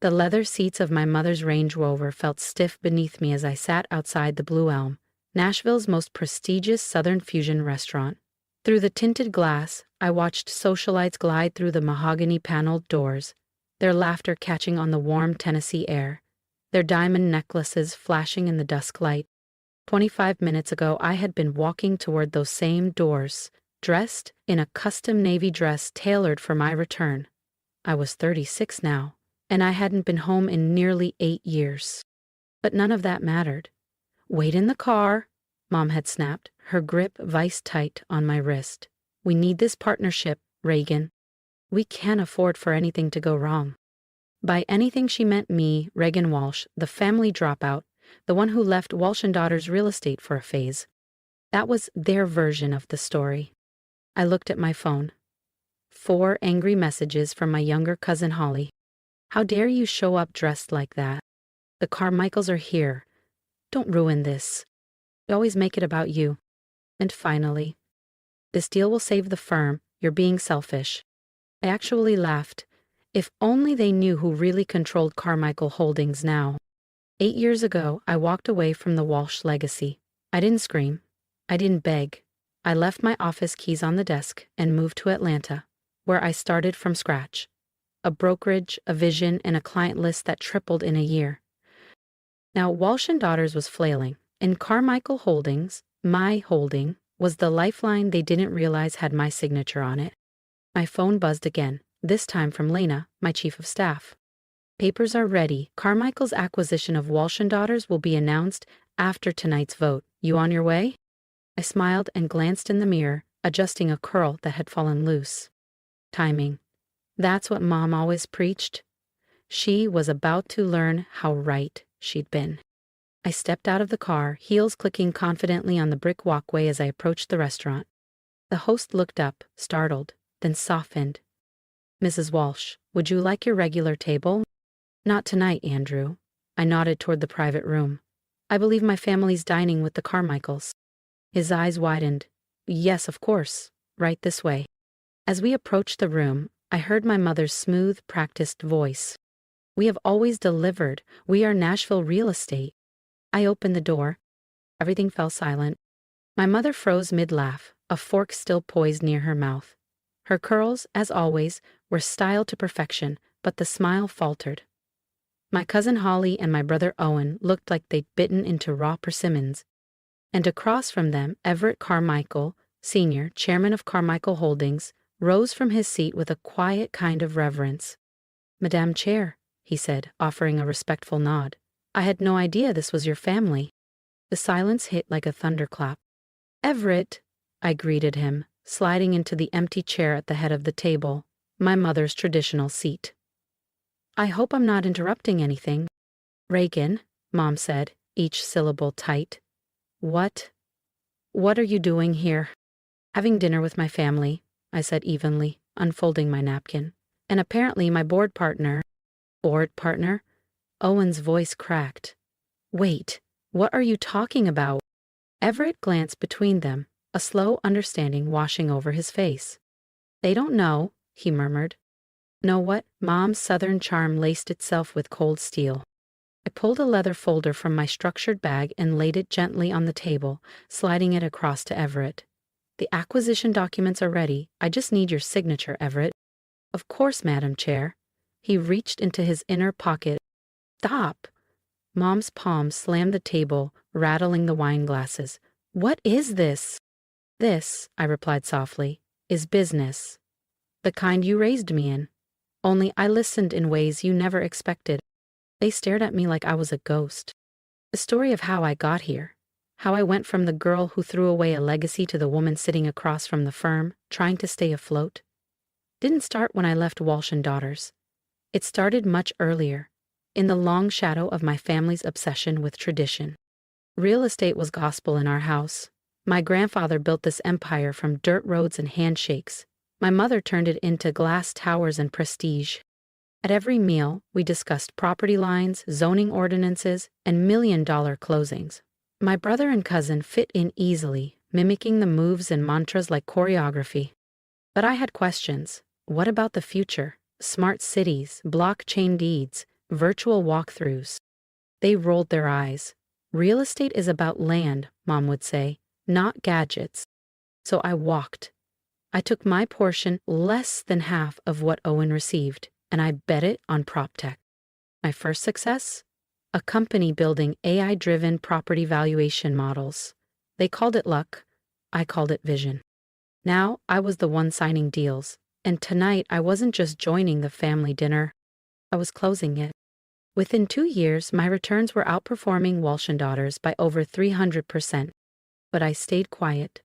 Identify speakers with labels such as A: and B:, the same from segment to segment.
A: The leather seats of my mother's Range Rover felt stiff beneath me as I sat outside the Blue Elm, Nashville's most prestigious Southern fusion restaurant. Through the tinted glass, I watched socialites glide through the mahogany-paneled doors, their laughter catching on the warm Tennessee air, their diamond necklaces flashing in the dusk light. 25 minutes ago, I had been walking toward those same doors, dressed in a custom navy dress tailored for my return. I was 36 now, and I hadn't been home in nearly 8 years. But none of that mattered. "Wait in the car," Mom had snapped, her grip vice-tight on my wrist. "We need this partnership, Reagan. We can't afford for anything to go wrong." By anything she meant me, Reagan Walsh, the family dropout, the one who left Walsh & Daughters real estate for a phase. That was their version of the story. I looked at my phone. 4 angry messages from my younger cousin Holly. "How dare you show up dressed like that? The Carmichaels are here. Don't ruin this. You always make it about you." And finally, "This deal will save the firm. You're being selfish." I actually laughed. If only they knew who really controlled Carmichael Holdings now. 8 years ago, I walked away from the Walsh legacy. I didn't scream. I didn't beg. I left my office keys on the desk and moved to Atlanta, where I started from scratch. A brokerage, a vision, and a client list that tripled in a year. Now, Walsh & Daughters was flailing, and Carmichael Holdings, my holding, was the lifeline they didn't realize had my signature on it. My phone buzzed again, this time from Lena, my chief of staff. "Papers are ready. Carmichael's acquisition of Walsh & Daughters will be announced after tonight's vote. You on your way?" I smiled and glanced in the mirror, adjusting a curl that had fallen loose. Timing. That's what Mom always preached. She was about to learn how right she'd been. I stepped out of the car, heels clicking confidently on the brick walkway as I approached the restaurant. The host looked up, startled, then softened. "Mrs. Walsh, would you like your regular table?" "Not tonight, Andrew." I nodded toward the private room. "I believe my family's dining with the Carmichaels." His eyes widened. "Yes, of course. Right this way." As we approached the room, I heard my mother's smooth, practiced voice. "We have always delivered. We are Nashville real estate." I opened the door. Everything fell silent. My mother froze mid-laugh, a fork still poised near her mouth. Her curls, as always, were styled to perfection, but the smile faltered. My cousin Holly and my brother Owen looked like they'd bitten into raw persimmons. And across from them, Everett Carmichael, Sr., chairman of Carmichael Holdings, rose from his seat with a quiet kind of reverence. "Madame Chair," he said, offering a respectful nod. "I had no idea this was your family." The silence hit like a thunderclap. "Everett," I greeted him, sliding into the empty chair at the head of the table, my mother's traditional seat. "I hope I'm not interrupting anything." "Reagan," Mom said, each syllable tight. What are you doing here?" "Having dinner with my family," I said evenly, unfolding my napkin. "And apparently my board partner." "Board partner?" Owen's voice cracked. "Wait, what are you talking about?" Everett glanced between them, a slow understanding washing over his face. "They don't know," he murmured. Know what? Mom's southern charm laced itself with cold steel. I pulled a leather folder from my structured bag and laid it gently on the table, sliding it across to Everett. "The acquisition documents are ready. I just need your signature, Everett." "Of course, Madam Chair." He reached into his inner pocket. "Stop!" Mom's palm slammed the table, rattling the wine glasses. "What is this?" "This," I replied softly, "is business. The kind you raised me in. Only I listened in ways you never expected." They stared at me like I was a ghost. The story of how I got here, how I went from the girl who threw away a legacy to the woman sitting across from the firm, trying to stay afloat, didn't start when I left Walsh & Daughters. It started much earlier, in the long shadow of my family's obsession with tradition. Real estate was gospel in our house. My grandfather built this empire from dirt roads and handshakes. My mother turned it into glass towers and prestige. At every meal, we discussed property lines, zoning ordinances, and million-dollar closings. My brother and cousin fit in easily, mimicking the moves and mantras like choreography. But I had questions. What about the future? Smart cities, blockchain deeds, virtual walkthroughs. They rolled their eyes. Real estate is about land, Mom would say, not gadgets. So I walked. I took my portion, less than half of what Owen received, and I bet it on PropTech. My first success? A company building AI-driven property valuation models. They called it luck. I called it vision. Now I was the one signing deals, and tonight I wasn't just joining the family dinner. I was closing it. Within 2 years, my returns were outperforming Walsh & Daughters by over 300%. But I stayed quiet.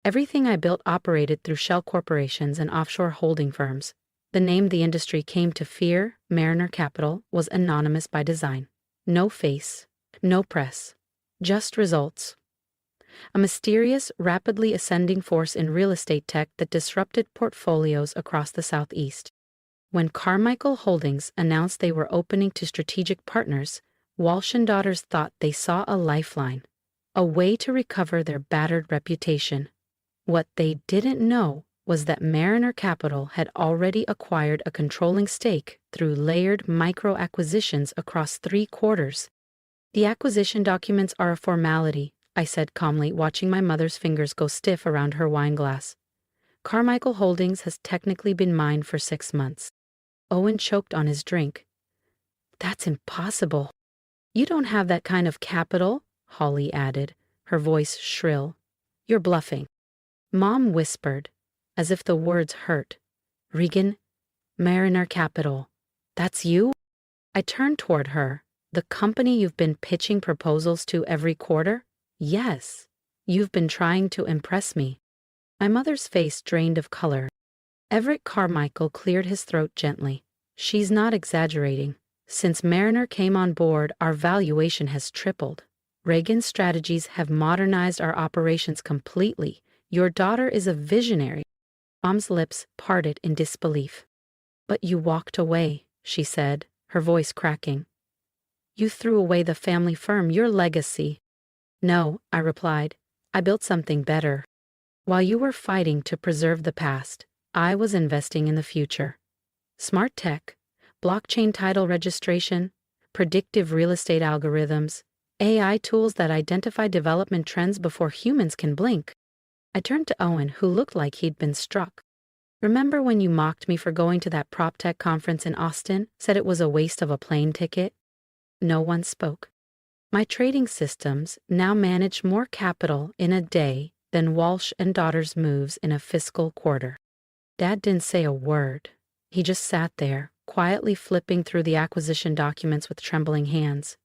A: Everything I built operated through shell corporations and offshore holding firms. The name the industry came to fear, Mariner Capital, was anonymous by design. No face, no press, just results. A mysterious, rapidly ascending force in real estate tech that disrupted portfolios across the Southeast. When Carmichael Holdings announced they were opening to strategic partners, Walsh & Daughters thought they saw a lifeline, a way to recover their battered reputation. What they didn't know was that Mariner Capital had already acquired a controlling stake through layered micro-acquisitions across 3 quarters. The acquisition documents are a formality, I said calmly, watching my mother's fingers go stiff around her wine glass. Carmichael Holdings has technically been mine for 6 months. Owen choked on his drink. That's impossible. You don't have that kind of capital, Holly added, her voice shrill. You're bluffing. Mom whispered, as if the words hurt. Regan, Mariner Capital. That's you? I turned toward her. The company you've been pitching proposals to every quarter? Yes. You've been trying to impress me. My mother's face drained of color. Everett Carmichael cleared his throat gently. She's not exaggerating. Since Mariner came on board, our valuation has tripled. Reagan's strategies have modernized our operations completely. Your daughter is a visionary. Mom's lips parted in disbelief. But you walked away, she said, her voice cracking. You threw away the family firm, your legacy. No, I replied. I built something better. While you were fighting to preserve the past, I was investing in the future. Smart tech, blockchain title registration, predictive real estate algorithms, AI tools that identify development trends before humans can blink. I turned to Owen, who looked like he'd been struck. Remember when you mocked me for going to that PropTech conference in Austin, said it was a waste of a plane ticket? No one spoke. My trading systems now manage more capital in a day than Walsh & Daughters moves in a fiscal quarter. Dad didn't say a word. He just sat there, quietly flipping through the acquisition documents with trembling hands.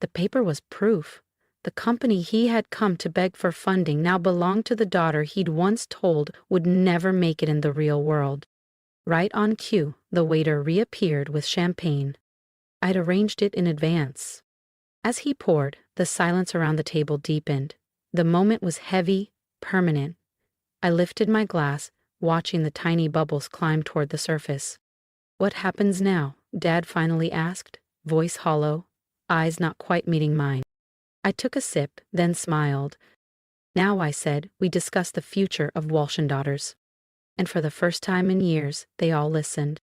A: The paper was proof. The company he had come to beg for funding now belonged to the daughter he'd once told would never make it in the real world. Right on cue, the waiter reappeared with champagne. I'd arranged it in advance. As he poured, the silence around the table deepened. The moment was heavy, permanent. I lifted my glass, watching the tiny bubbles climb toward the surface. What happens now? Dad finally asked, voice hollow, eyes not quite meeting mine. I took a sip, then smiled. Now, I said, we discuss the future of Walsh & Daughters. And for the first time in years, they all listened.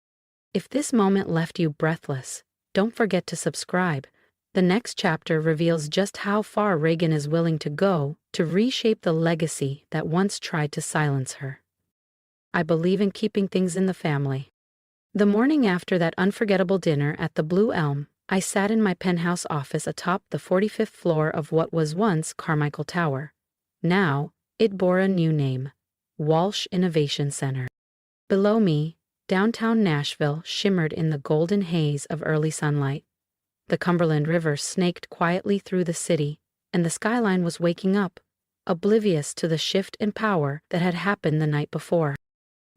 A: If this moment left you breathless, don't forget to subscribe. The next chapter reveals just how far Reagan is willing to go to reshape the legacy that once tried to silence her. I believe in keeping things in the family. The morning after that unforgettable dinner at the Blue Elm, I sat in my penthouse office atop the 45th floor of what was once Carmichael Tower. Now, it bore a new name, Walsh Innovation Center. Below me, downtown Nashville shimmered in the golden haze of early sunlight. The Cumberland River snaked quietly through the city, and the skyline was waking up, oblivious to the shift in power that had happened the night before.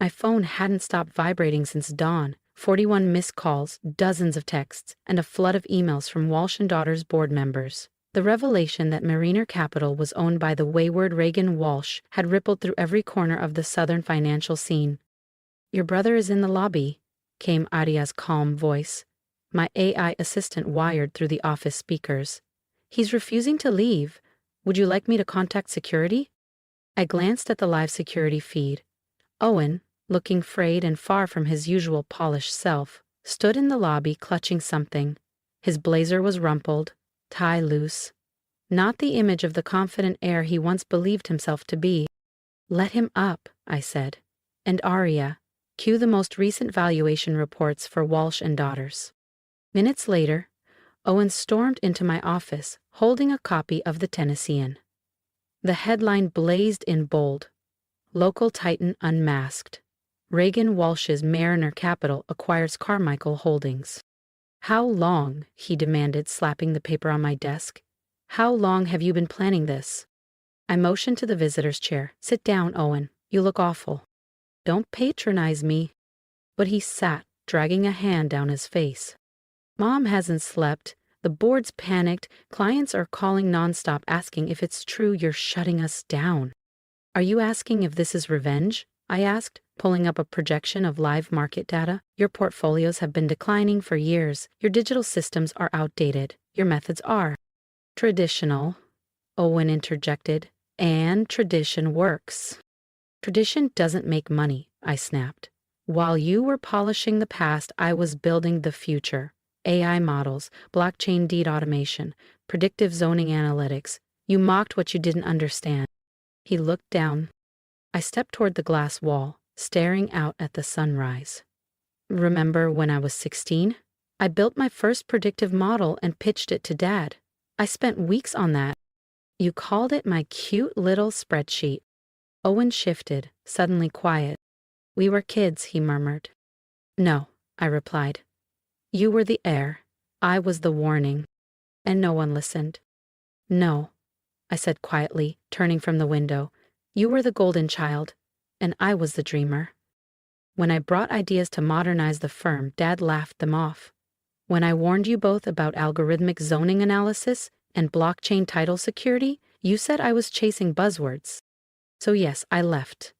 A: My phone hadn't stopped vibrating since dawn, 41 missed calls, dozens of texts, and a flood of emails from Walsh & Daughters board members. The revelation that Mariner Capital was owned by the wayward Reagan Walsh had rippled through every corner of the southern financial scene. Your brother is in the lobby, came Aria's calm voice. My AI assistant wired through the office speakers. He's refusing to leave. Would you like me to contact security? I glanced at the live security feed. Owen, looking frayed and far from his usual polished self, stood in the lobby clutching something. His blazer was rumpled, tie loose. Not the image of the confident heir he once believed himself to be. "Let him up," I said. "And Aria, cue the most recent valuation reports for Walsh and Daughters." Minutes later, Owen stormed into my office, holding a copy of the Tennessean. The headline blazed in bold: "Local Titan Unmasked. Reagan Walsh's Mariner Capital acquires Carmichael Holdings." "How long?" he demanded, slapping the paper on my desk. "How long have you been planning this?" I motioned to the visitor's chair. "Sit down, Owen. You look awful." "Don't patronize me." But he sat, dragging a hand down his face. "Mom hasn't slept. The board's panicked. Clients are calling nonstop asking if it's true you're shutting us down." "Are you asking if this is revenge?" I asked, pulling up a projection of live market data. "Your portfolios have been declining for years. Your digital systems are outdated. Your methods are traditional," Owen interjected. "And tradition works." "Tradition doesn't make money," I snapped. "While you were polishing the past, I was building the future. AI models, blockchain deed automation, predictive zoning analytics. You mocked what you didn't understand." He looked down. I stepped toward the glass wall, staring out at the sunrise. "Remember when I was 16? I built my first predictive model and pitched it to Dad. I spent weeks on that. You called it my cute little spreadsheet." Owen shifted, suddenly quiet. "We were kids," he murmured. "No," I replied. "You were the heir. I was the warning." And no one listened. "No," I said quietly, turning from the window. "You were the golden child, and I was the dreamer." When I brought ideas to modernize the firm, Dad laughed them off. When I warned you both about algorithmic zoning analysis and blockchain title security, you said I was chasing buzzwords. So yes, I left.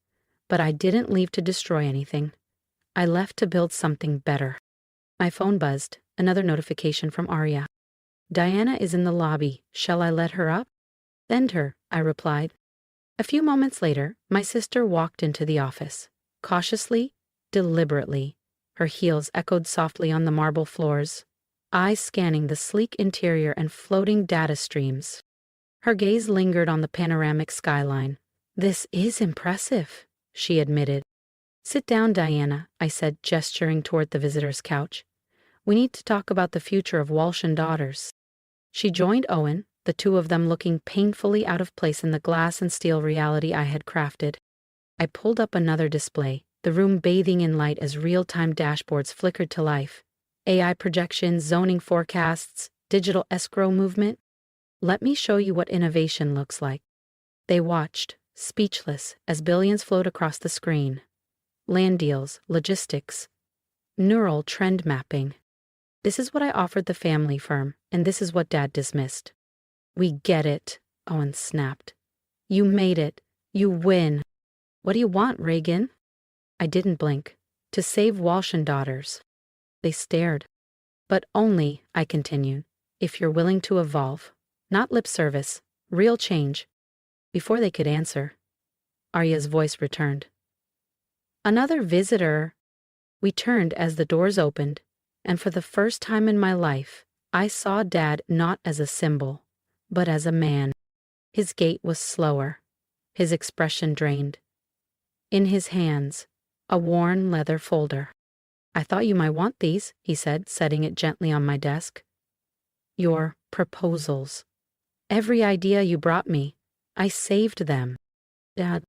A: But I didn't leave to destroy anything. I left to build something better. My phone buzzed, another notification from Aria. "Diana is in the lobby. Shall I let her up?" "Send her," I replied. A few moments later, my sister walked into the office. Cautiously, deliberately, her heels echoed softly on the marble floors, eyes scanning the sleek interior and floating data streams. Her gaze lingered on the panoramic skyline. "This is impressive," she admitted. "Sit down, Diana," I said, gesturing toward the visitor's couch. "We need to talk about the future of Walsh and Daughters." She joined Owen, the two of them looking painfully out of place in the glass and steel reality I had crafted. I pulled up another display, the room bathing in light as real-time dashboards flickered to life. AI projections, zoning forecasts, digital escrow movement. "Let me show you what innovation looks like." They watched, speechless, as billions flowed across the screen. Land deals, logistics, neural trend mapping. "This is what I offered the family firm, and this is what Dad dismissed." "We get it," Owen snapped. "You made it. You win. What do you want, Reagan?" I didn't blink. "To save Walsh and Daughters." They stared. "But only," I continued, "if you're willing to evolve. Not lip service. Real change." Before they could answer, Arya's voice returned. "Another visitor." We turned as the doors opened, and for the first time in my life, I saw Dad not as a symbol, but as a man. His gait was slower, his expression drained. In his hands, a worn leather folder. "I thought you might want these," he said, setting it gently on my desk. "Your proposals. Every idea you brought me, I saved them." "Dad,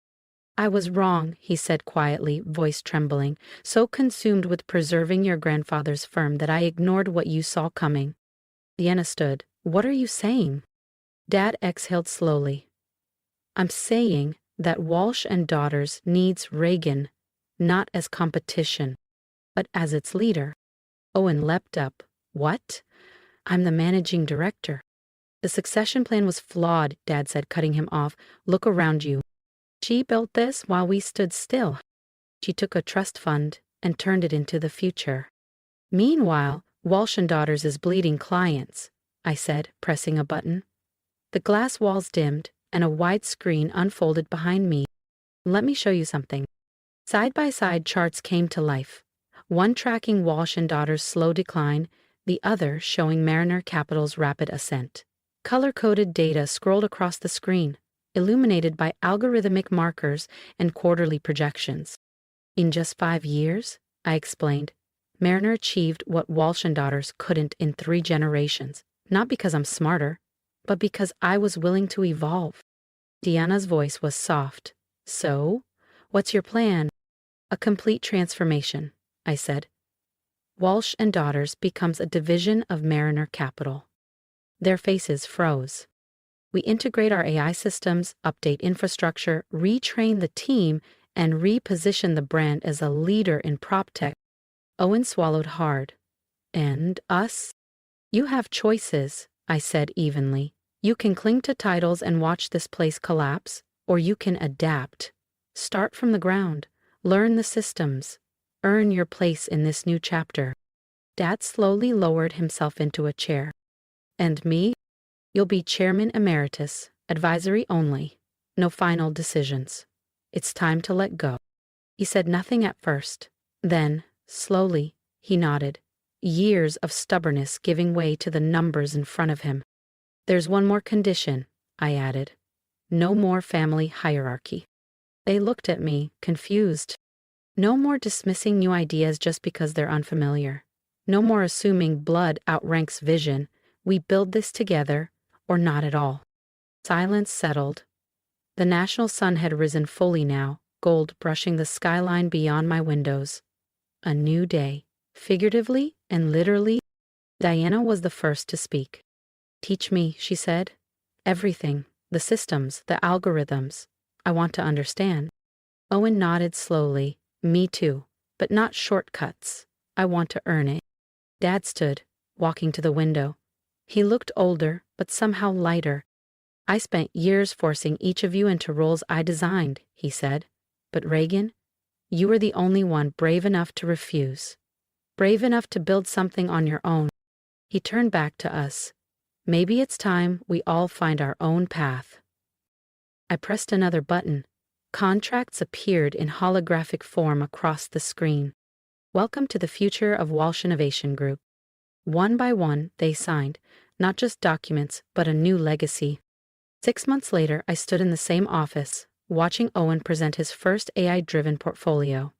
A: I was wrong," he said quietly, voice trembling, "so consumed with preserving your grandfather's firm that I ignored what you saw coming." Deanna stood. "What are you saying?" Dad exhaled slowly. "I'm saying that Walsh and Daughters needs Reagan, not as competition, but as its leader." Owen leapt up. "What? I'm the managing director." "The succession plan was flawed," Dad said, cutting him off. "Look around you. She built this while we stood still. She took a trust fund and turned it into the future. Meanwhile, Walsh and Daughters is bleeding clients," I said, pressing a button. The glass walls dimmed, and a wide screen unfolded behind me. "Let me show you something." Side-by-side charts came to life. one tracking Walsh and Daughter's slow decline, the other showing Mariner Capital's rapid ascent. Color-coded data scrolled across the screen, illuminated by algorithmic markers and quarterly projections. In just 5 years, I explained, Mariner achieved what Walsh and Daughters couldn't in 3 generations, not because I'm smarter, but because I was willing to evolve. Deanna's voice was soft. So, what's your plan? A complete transformation, I said. Walsh and Daughters becomes a division of Mariner Capital. Their faces froze. We integrate our AI systems, update infrastructure, retrain the team, and reposition the brand as a leader in proptech. Owen swallowed hard. And us? You have choices, I said evenly. You can cling to titles and watch this place collapse, or you can adapt. Start from the ground. Learn the systems. Earn your place in this new chapter. Dad slowly lowered himself into a chair. And me? You'll be chairman emeritus, advisory only. No final decisions. It's time to let go. He said nothing at first. Then, slowly, he nodded. Years of stubbornness giving way to the numbers in front of him. There's one more condition, I added. No more family hierarchy. They looked at me, confused. No more dismissing new ideas just because they're unfamiliar. No more assuming blood outranks vision. We build this together, or not at all. Silence settled. The national sun had risen fully now, gold brushing the skyline beyond my windows. A new day, figuratively and literally. Diana was the first to speak. Teach me, she said. Everything, the systems, the algorithms. I want to understand. Owen nodded slowly. Me too, but not shortcuts. I want to earn it. Dad stood, walking to the window. He looked older, but somehow lighter. I spent years forcing each of you into roles I designed, he said. But Reagan, you were the only one brave enough to refuse. Brave enough to build something on your own. He turned back to us. Maybe it's time we all find our own path. I pressed another button. Contracts appeared in holographic form across the screen. Welcome to the future of Walsh Innovation Group. One by one, they signed, not just documents, but a new legacy. 6 months later, I stood in the same office, watching Owen present his first AI-driven portfolio.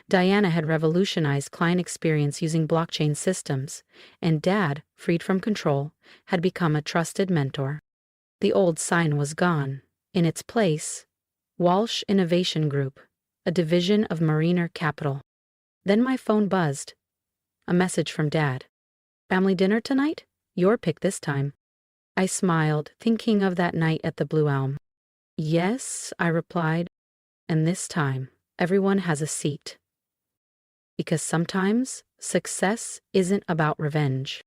A: Diana had revolutionized client experience using blockchain systems, and Dad, freed from control, had become a trusted mentor. The old sign was gone. In its place, Walsh Innovation Group, a division of Mariner Capital. Then my phone buzzed. A message from Dad. Family dinner tonight? Your pick this time. I smiled, thinking of that night at the Blue Elm. Yes, I replied. And this time, everyone has a seat. Because sometimes, success isn't about revenge.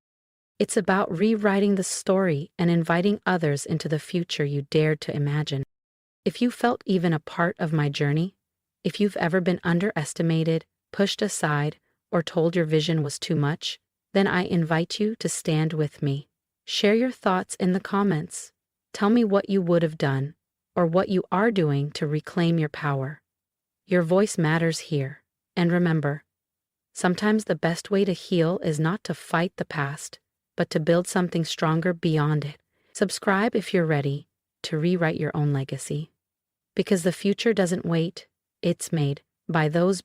A: It's about rewriting the story and inviting others into the future you dared to imagine. If you felt even a part of my journey, if you've ever been underestimated, pushed aside, or told your vision was too much, then I invite you to stand with me. Share your thoughts in the comments. Tell me what you would have done, or what you are doing to reclaim your power. Your voice matters here. And remember, sometimes the best way to heal is not to fight the past, but to build something stronger beyond it. Subscribe if you're ready to rewrite your own legacy. Because the future doesn't wait, it's made by those